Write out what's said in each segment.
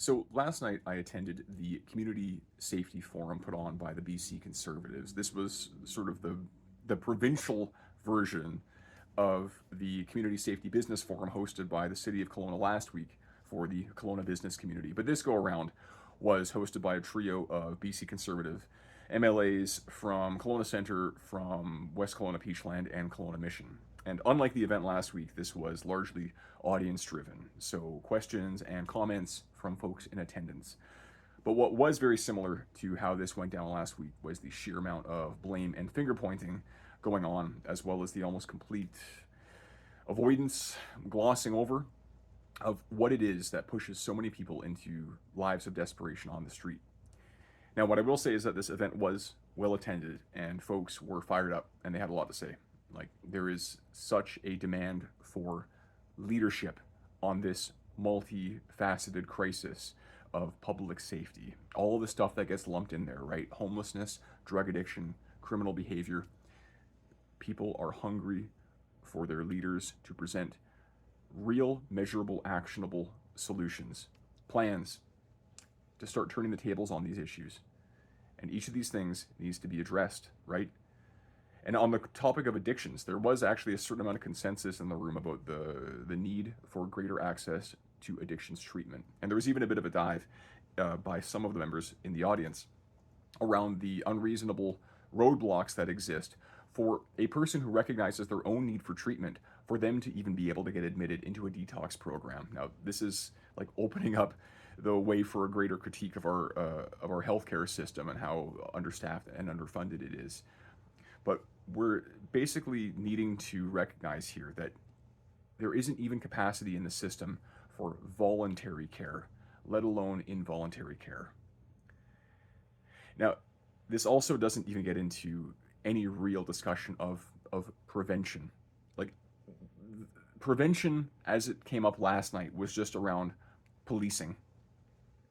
So last night I attended the Community Safety Forum put on by the BC Conservatives. This was sort of the provincial version of the Community Safety Business Forum hosted by the City of Kelowna last week for the Kelowna business community. But this go around was hosted by a trio of BC Conservative MLAs from Kelowna Centre, from West Kelowna Peachland, and Kelowna Mission. And unlike the event last week, this was largely audience driven, so questions and comments from folks in attendance. But what was very similar to how this went down last week was the sheer amount of blame and finger pointing going on, as well as the almost complete avoidance, glossing over of what it is that pushes so many people into lives of desperation on the street. Now, what I will say is that this event was well attended and folks were fired up and they had a lot to say. Like, there is such a demand for leadership on this multifaceted crisis of public safety. All of the stuff that gets lumped in there, right? Homelessness, drug addiction, criminal behavior. People are hungry for their leaders to present real, measurable, actionable solutions, plans to start turning the tables on these issues. And each of these things needs to be addressed, right? And on the topic of addictions, there was actually a certain amount of consensus in the room about the need for greater access to addictions treatment. And there was even a bit of a dive by some of the members in the audience around the unreasonable roadblocks that exist for a person who recognizes their own need for treatment, for them to even be able to get admitted into a detox program. Now, this is like opening up the way for a greater critique of our healthcare system and how understaffed and underfunded it is. But we're basically needing to recognize here that there isn't even capacity in the system for voluntary care, let alone involuntary care. Now, this also doesn't even get into any real discussion of prevention. Like, prevention, as it came up last night, was just around policing,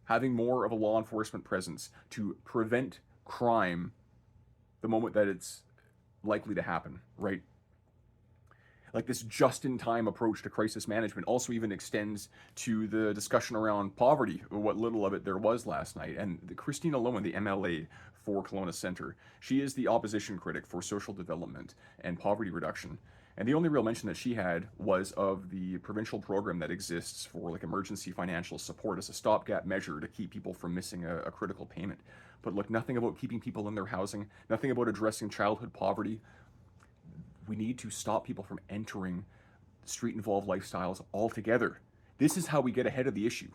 having more of a law enforcement presence to prevent crime the moment that it's likely to happen, right? Like, this just-in-time approach to crisis management also even extends to the discussion around poverty, or what little of it there was last night. And Christina Lowen, the MLA for Kelowna Centre, she is the opposition critic for social development and poverty reduction. And the only real mention that she had was of the provincial program that exists for like emergency financial support as a stopgap measure to keep people from missing a critical payment. But look, nothing about keeping people in their housing, nothing about addressing childhood poverty. We need to stop people from entering street-involved lifestyles altogether. This is how we get ahead of the issue.